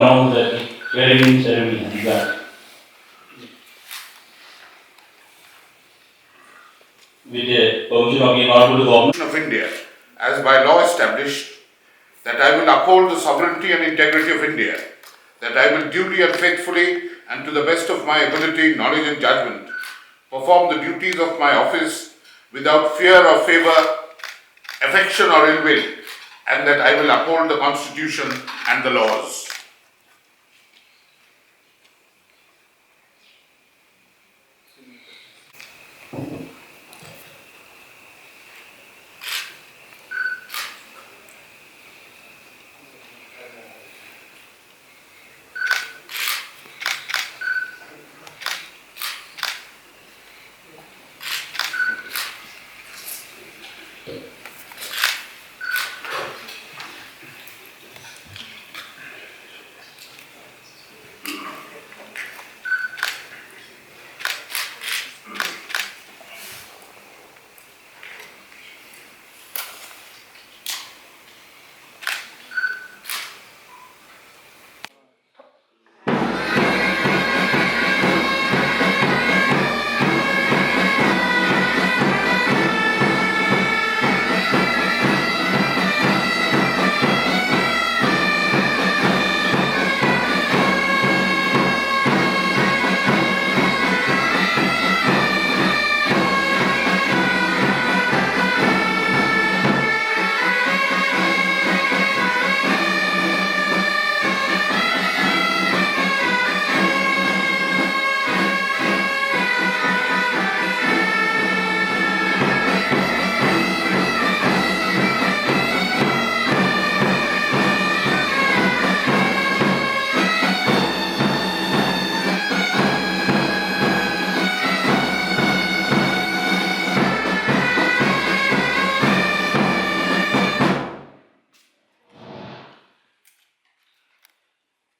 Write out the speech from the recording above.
Now the swearing-in ceremony has begun. With the permission of the Honorable Government of India, as by law established, that I will uphold the sovereignty and integrity of India, that I will duly and faithfully and to the best of my ability, knowledge and judgment perform the duties of my office without fear or favour, affection or ill will, and that I will uphold the Constitution and the laws.